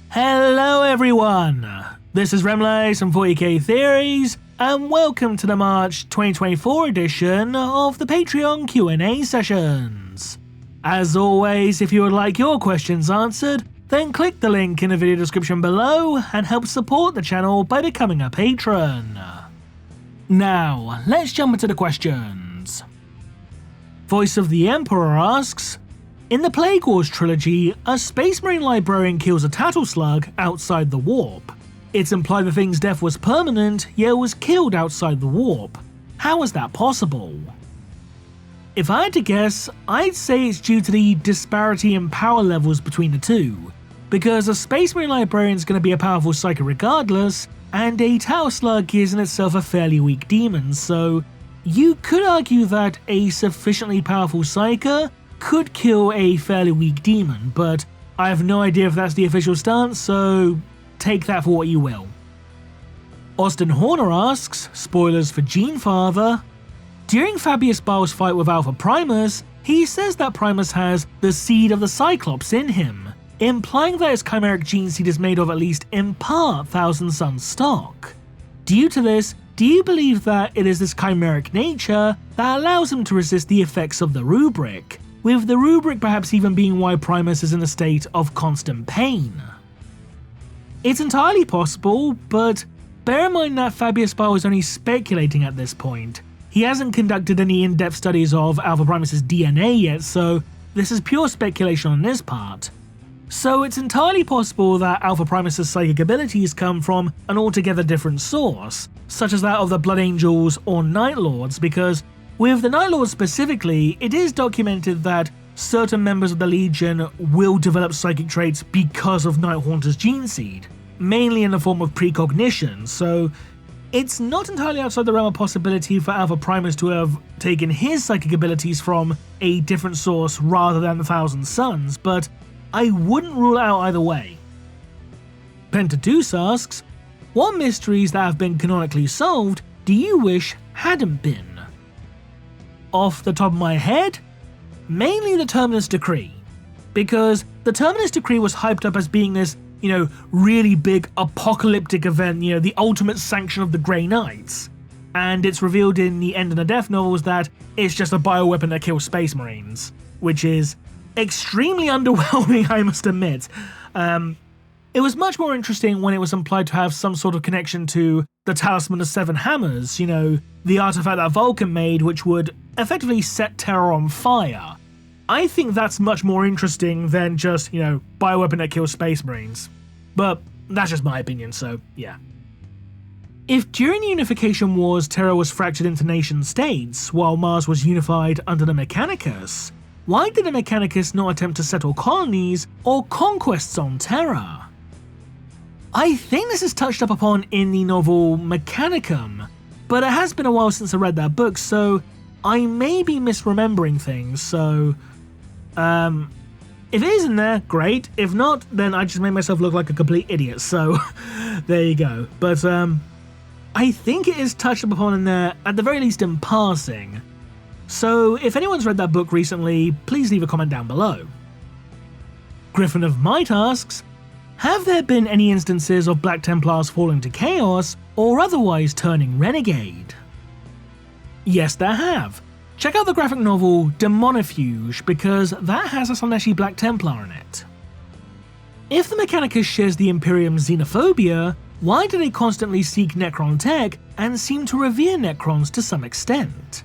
Hello everyone! This is Remlace from 40k Theories, and welcome to the March 2024 edition of the Patreon Q&A sessions. As always, if you would like your questions answered, then click the link in the video description below and help support the channel by becoming a patron. Now, let's jump into the questions. Voice of the Emperor asks, in the Plague Wars trilogy, a Space Marine librarian kills a Tattle Slug outside the warp. It's implied the thing's death was permanent, yet was killed outside the warp. How is that possible? If I had to guess, I'd say it's due to the disparity in power levels between the two, because a Space Marine librarian is going to be a powerful psyker regardless, and a Tattle Slug is in itself a fairly weak demon, so you could argue that a sufficiently powerful psyker could kill a fairly weak demon, but I have no idea if that's the official stance, so take that for what you will. Austin Horner asks, spoilers for Genefather, during Fabius Bile's fight with Alpha Primus, he says that Primus has the seed of the Cyclops in him, implying that his chimeric gene seed is made of at least in part Thousand Sons stock. Due to this, do you believe that it is this chimeric nature that allows him to resist the effects of the rubric, with the rubric perhaps even being why Primus is in a state of constant pain? It's entirely possible, but bear in mind that Fabius Bile is only speculating at this point. He hasn't conducted any in-depth studies of Alpha Primus' DNA yet, so this is pure speculation on his part. So it's entirely possible that Alpha Primus' psychic abilities come from an altogether different source, such as that of the Blood Angels or Night Lords, because with the Night Lords specifically, it is documented that certain members of the Legion will develop psychic traits because of Night Haunter's gene seed, mainly in the form of precognition, so it's not entirely outside the realm of possibility for Alpha Primus to have taken his psychic abilities from a different source rather than the Thousand Sons, but I wouldn't rule out either way. Pentadeuce asks, what mysteries that have been canonically solved do you wish hadn't been? Off the top of my head, mainly the Terminus Decree, because the Terminus Decree was hyped up as being this, really big apocalyptic event, the ultimate sanction of the Grey Knights, and it's revealed in the End of the Death novels that it's just a bioweapon that kills Space Marines, which is extremely underwhelming, I must admit. It was much more interesting when it was implied to have some sort of connection to the Talisman of Seven Hammers, the artifact that Vulcan made, which would effectively set Terra on fire. I think that's much more interesting than just, bioweapon that kills Space Marines. But that's just my opinion, so yeah. If during the Unification Wars Terra was fractured into nation states, while Mars was unified under the Mechanicus, why did the Mechanicus not attempt to settle colonies or conquests on Terra? I think this is touched up upon in the novel Mechanicum, but it has been a while since I read that book, so I may be misremembering things, so if it is in there, great. If not, then I just made myself look like a complete idiot, so there you go. But I think it is touched up upon in there, at the very least in passing. So if anyone's read that book recently, please leave a comment down below. Griffin of Might asks, have there been any instances of Black Templars falling to chaos or otherwise turning renegade? Yes, there have. Check out the graphic novel Demonifuge, because that has a Slaaneshi Black Templar in it. If the Mechanicus shares the Imperium's xenophobia, why do they constantly seek Necron tech and seem to revere Necrons to some extent?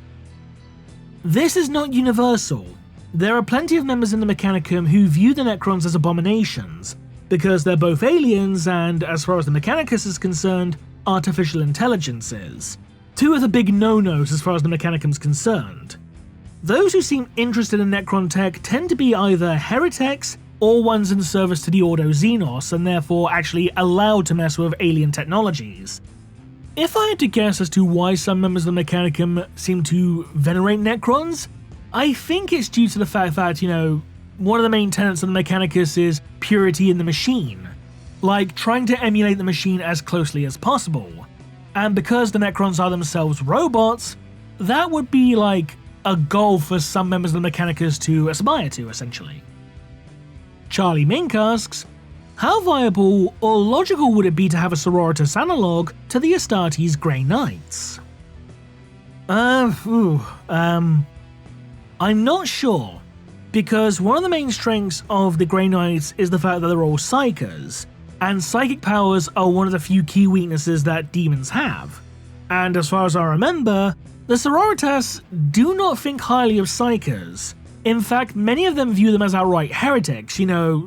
This is not universal. There are plenty of members in the Mechanicum who view the Necrons as abominations, because they're both aliens and, as far as the Mechanicus is concerned, artificial intelligences. Two of the big no-nos as far as the Mechanicum's concerned. Those who seem interested in Necron tech tend to be either heretics or ones in service to the Ordo Xenos and therefore actually allowed to mess with alien technologies. If I had to guess as to why some members of the Mechanicum seem to venerate Necrons, I think it's due to the fact that, one of the main tenets of the Mechanicus is purity in the machine, like trying to emulate the machine as closely as possible. And because the Necrons are themselves robots, that would be like a goal for some members of the Mechanicus to aspire to, essentially. Charlie Mink asks, How viable or logical would it be to have a Sororitas analogue to the Astartes Grey Knights? I'm not sure, because one of the main strengths of the Grey Knights is the fact that they're all psychers, and psychic powers are one of the few key weaknesses that demons have. And as far as I remember, the Sororitas do not think highly of psychers. In fact, many of them view them as outright heretics,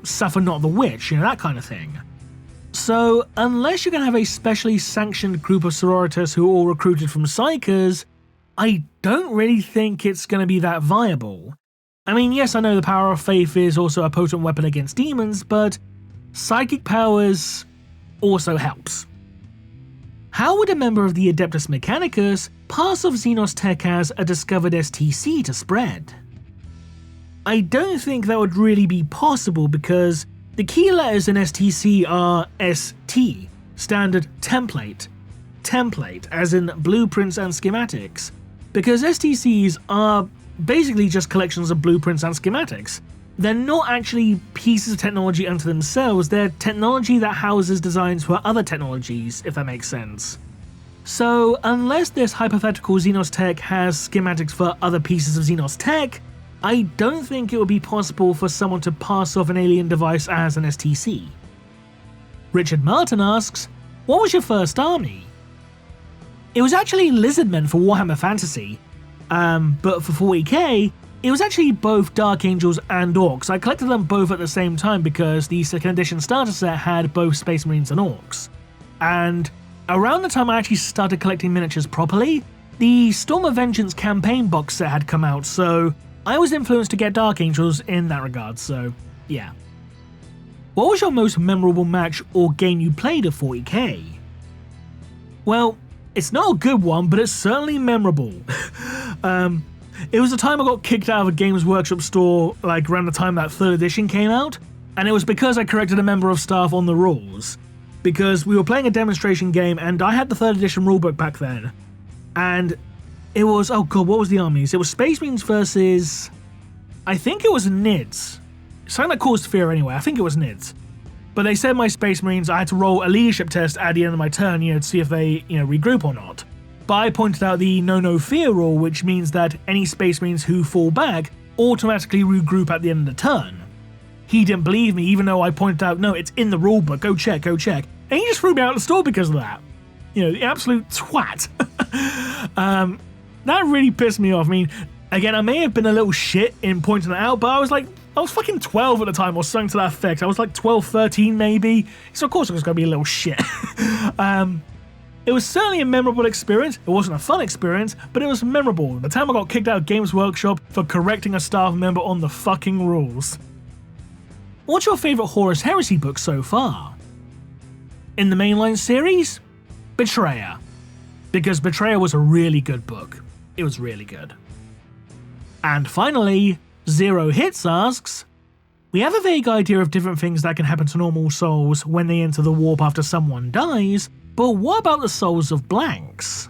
suffer not the witch, that kind of thing. So, unless you're going to have a specially sanctioned group of Sororitas who are all recruited from psychers, I don't really think it's going to be that viable. I mean, yes, I know the power of faith is also a potent weapon against demons, but psychic powers also helps. How would a member of the Adeptus Mechanicus pass off Xenos tech as a discovered STC to spread? I don't think that would really be possible because the key letters in STC are ST, standard template, as in blueprints and schematics, because STCs are basically just collections of blueprints and schematics. They're not actually pieces of technology unto themselves, they're technology that houses designs for other technologies, if that makes sense. So unless this hypothetical Xenos tech has schematics for other pieces of Xenos tech, I don't think it would be possible for someone to pass off an alien device as an STC. Richard Martin asks, what was your first army? It was actually Lizardmen for Warhammer Fantasy, but for 40k, it was actually both Dark Angels and Orcs. I collected them both at the same time because the 2nd edition starter set had both Space Marines and Orcs. And around the time I actually started collecting miniatures properly, the Storm of Vengeance campaign box set had come out, so I was influenced to get Dark Angels in that regard, so yeah. What was your most memorable match or game you played at 40k? Well, it's not a good one, but it's certainly memorable. It was the time I got kicked out of a Games Workshop store, like around the time that 3rd edition came out, and it was because I corrected a member of staff on the rules. Because we were playing a demonstration game, and I had the 3rd edition rulebook back then, and it was, oh god, what was the armies? It was Space Marines versus, I think it was NIDS. Something that caused fear anyway, I think it was NIDS. But they said my Space Marines, I had to roll a leadership test at the end of my turn, to see if they, regroup or not. But I pointed out the no fear rule, which means that any Space Marines who fall back automatically regroup at the end of the turn. He didn't believe me, even though I pointed out, no, it's in the rulebook, go check. And he just threw me out of the store because of that. The absolute twat. That really pissed me off. I mean, again, I may have been a little shit in pointing it out, but I was fucking 12 at the time or something to that effect. I was like 12, 13 maybe. So of course I was going to be a little shit. It was certainly a memorable experience. It wasn't a fun experience, but it was memorable. The time I got kicked out of Games Workshop for correcting a staff member on the fucking rules. What's your favourite Horus Heresy book so far? In the mainline series? Betrayer. Because Betrayer was a really good book. It was really good. And finally, Zero Hits asks, we have a vague idea of different things that can happen to normal souls when they enter the warp after someone dies, but what about the souls of blanks?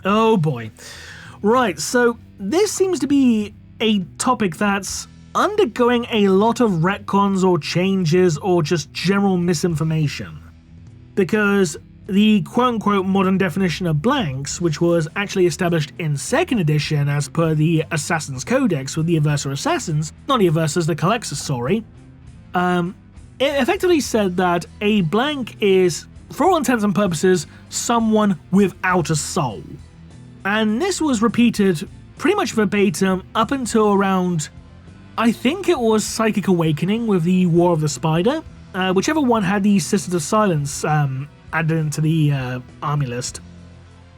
Oh boy. Right, so this seems to be a topic that's undergoing a lot of retcons or changes or just general misinformation. Because the quote-unquote modern definition of blanks, which was actually established in 2nd edition as per the Assassin's Codex with the Aversa Assassins, not the Aversas, the Colexus, sorry, it effectively said that a blank is, for all intents and purposes, someone without a soul. And this was repeated pretty much verbatim up until around, I think it was Psychic Awakening with the War of the Spider, whichever one had the Sisters of Silence added into the army list.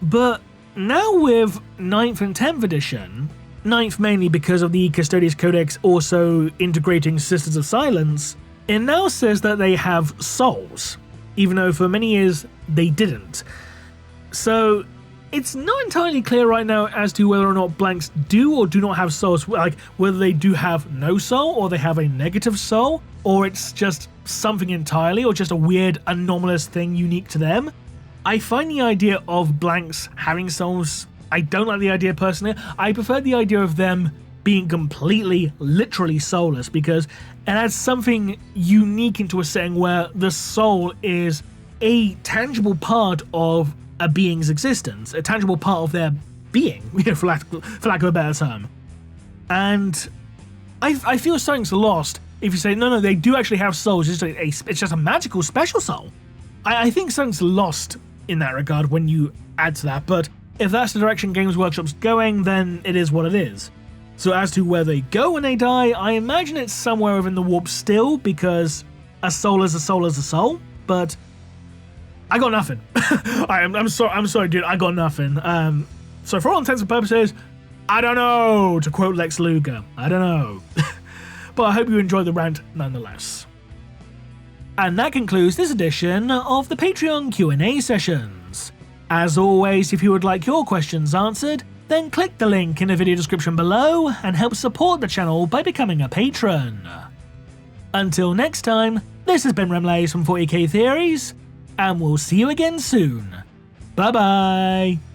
But now with 9th and 10th edition, 9th mainly because of the Custodius Codex also integrating Sisters of Silence, it now says that they have souls, even though for many years they didn't. So it's not entirely clear right now as to whether or not blanks do or do not have souls, like whether they do have no soul or they have a negative soul, or it's just something entirely or just a weird anomalous thing unique to them. I find the idea of blanks having souls, I don't like the idea personally. I prefer the idea of them being completely, literally soulless, because it adds something unique into a setting where the soul is a tangible part of a being's existence, a tangible part of their being, for lack of a better term. And I feel something's lost if you say, no, they do actually have souls, it's just a magical special soul. I think something's lost in that regard when you add to that, but if that's the direction Games Workshop's going, then it is what it is. So as to where they go when they die, I imagine it's somewhere within the warp still, because a soul is a soul is a soul, but I got nothing. I'm sorry, dude, I got nothing. So for all intents and purposes, I don't know, to quote Lex Luger, I don't know. But I hope you enjoyed the rant nonetheless. And that concludes this edition of the Patreon Q&A sessions. As always, if you would like your questions answered, then click the link in the video description below and help support the channel by becoming a patron. Until next time, this has been Remlace from 40k Theories, and we'll see you again soon. Bye bye!